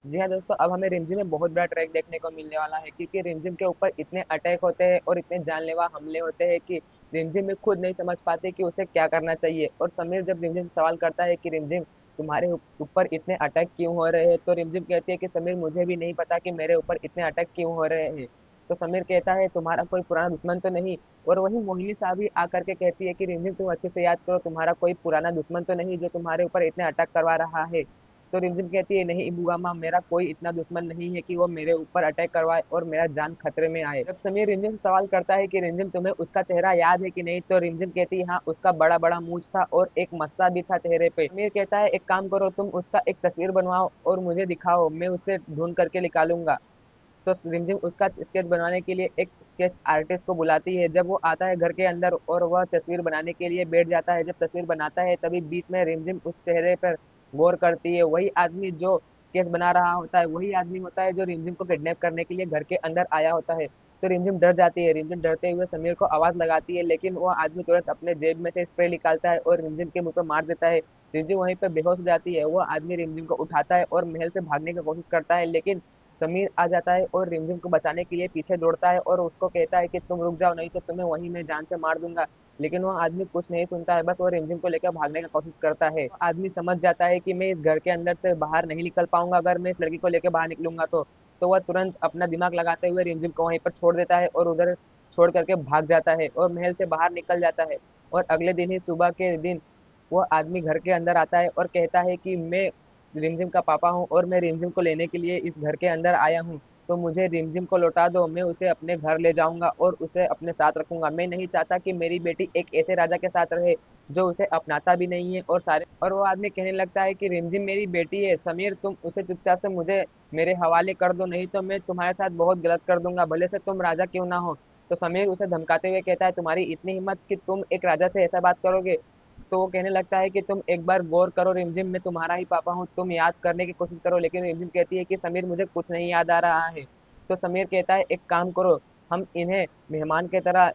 जी हाँ दोस्तों, अब हमें रिमझिम में बहुत बड़ा ट्रैक देखने को मिलने वाला है, क्योंकि रिमझिम के ऊपर इतने अटैक होते हैं और इतने जानलेवा हमले होते हैं कि रिमझिम में खुद नहीं समझ पाते कि उसे क्या करना चाहिए। और समीर जब रिमझिम से सवाल करता है कि रिमझिम तुम्हारे ऊपर इतने अटैक क्यों हो रहे हैं, तो रिमझिम कहती है कि समीर मुझे भी नहीं पता कि मेरे ऊपर इतने अटैक क्यों हो रहे हैं। तो समीर कहता है तुम्हारा कोई पुराना दुश्मन तो नहीं। और वही मोहिनी साहब भी आकर के कहती है कि रिमझिम तुम अच्छे से याद करो, तुम्हारा कोई पुराना दुश्मन तो नहीं जो तुम्हारे ऊपर इतने अटैक करवा रहा है। तो रिमझिम कहती है नहीं बुआ माँ, मेरा कोई इतना दुश्मन नहीं है कि वो मेरे ऊपर अटैक करवाए और मेरा जान खतरे में आए। जब समीर रिमझिम से सवाल करता है कि रिमझिम तुम्हें उसका चेहरा याद है कि नहीं, तो रिमझिम कहती है हाँ, उसका बड़ा बड़ा मूंछ था और एक मस्सा भी था चेहरे पे। समीर कहता है एक काम करो, तुम उसका एक तस्वीर बनवाओ और मुझे दिखाओ, मैं उसे ढूंढ करके निकालूंगा। तो रिमझिम उसका स्केच बनवाने के लिए एक स्केच आर्टिस्ट को बुलाती है। जब वो आता है घर के अंदर और वह तस्वीर बनाने के लिए बैठ जाता है, जब तस्वीर बनाता है तभी बीच में रिमझिम उस चेहरे पर गौर करती है। वही आदमी जो स्केच बना रहा होता है वही आदमी होता है जो रिमझिम को किडनैप करने के लिए घर के अंदर आया होता है। तो रिमझिम डर जाती है। रिमझिम डरते हुए समीर को आवाज लगाती है, लेकिन वो आदमी तुरंत अपने जेब में से स्प्रे निकालता है और रिमझिम के मुंह पर मार देता है। रिमझिम वहीं पर बेहोश हो जाती है। वो आदमी रिमझिम को उठाता है और महल से भागने की कोशिश करता है, लेकिन समीर आ जाता है और रिमझिम को बचाने के लिए पीछे दौड़ता है और उसको कहता है कि तुम रुक जाओ, नहीं तो तुम्हें वहीं मैं जान से मार दूंगा। लेकिन वो आदमी कुछ नहीं सुनता है, बस वो रिमझिम को लेकर भागने की कोशिश करता है। वो आदमी समझ जाता है कि मैं इस घर के अंदर से बाहर नहीं निकल पाऊंगा अगर मैं इस लड़की को लेकर बाहर निकलूंगा तो वह तुरंत अपना दिमाग लगाते हुए रिमझिम को वहीं पर छोड़ देता है और उधर छोड़ करके भाग जाता है और महल से बाहर निकल जाता है। और अगले दिन ही सुबह के दिन वो आदमी घर के अंदर आता है और कहता है कि मैं रिमझिम का पापा हूँ और मैं रिमझिम को लेने के लिए इस घर के अंदर आया हूँ। तो मुझे रिमझिम को लौटा दो, मैं उसे अपने घर ले जाऊंगा और उसे अपने साथ रखूंगा। मैं नहीं चाहता कि मेरी बेटी एक ऐसे राजा के साथ रहे जो उसे अपनाता भी नहीं है। और वो आदमी कहने लगता है कि रिमझिम मेरी बेटी है, समीर तुम उसे चुपचाप से मुझे मेरे हवाले कर दो, नहीं तो मैं तुम्हारे साथ बहुत गलत कर दूंगा, भले से तुम राजा क्यों ना हो। तो समीर उसे धमकाते हुए कहता है तुम्हारी इतनी हिम्मत कि तुम एक राजा से ऐसा बात करोगे। तो वो कहने लगता है कि तुम एक बार गौर करो रिमझिम, मैं तुम्हारा ही पापा हूँ, तुम याद करने की कोशिश करो। लेकिन रिमझिम कहती है कि समीर मुझे कुछ नहीं याद आ रहा है। तो समीर कहता है एक काम करो, हम इन्हें मेहमान की तरह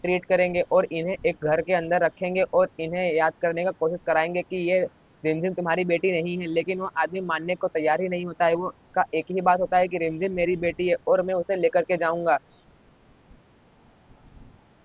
ट्रीट करेंगे और इन्हें एक घर के अंदर रखेंगे और इन्हें याद करने का कोशिश कराएंगे कि ये रिमझिम तुम्हारी बेटी नहीं है। लेकिन वो आदमी मानने को तैयार ही नहीं होता है। वो उसका एक ही बात होता है कि रिमझिम मेरी बेटी है और मैं उसे लेकर के जाऊंगा।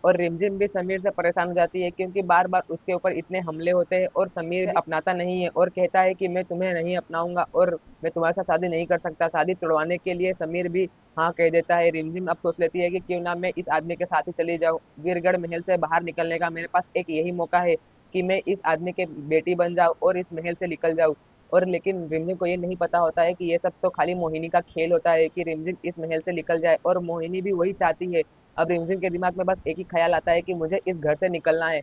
और रिमझिम भी समीर से परेशान हो जाती है, क्योंकि बार बार उसके ऊपर इतने हमले होते हैं और समीर अपनाता नहीं है और कहता है कि मैं तुम्हें नहीं अपनाऊंगा और मैं तुम्हारे साथ शादी नहीं कर सकता। शादी तुड़वाने के लिए समीर भी हाँ कह देता है। रिमझिम अब सोच लेती है कि क्यों ना मैं इस आदमी के साथ ही चली जाऊं। वीरगढ़ महल से बाहर निकलने का मेरे पास एक यही मौका है कि मैं इस आदमी के बेटी बन जाऊं और इस महल से निकल जाऊं। और लेकिन रिमझिम को ये नहीं पता होता है कि ये सब तो खाली मोहिनी का खेल होता है कि रिमझिम इस महल से निकल जाए, और मोहिनी भी वही चाहती है। अब रिमझिम के दिमाग में बस एक ही ख्याल आता है कि मुझे इस घर से निकलना है।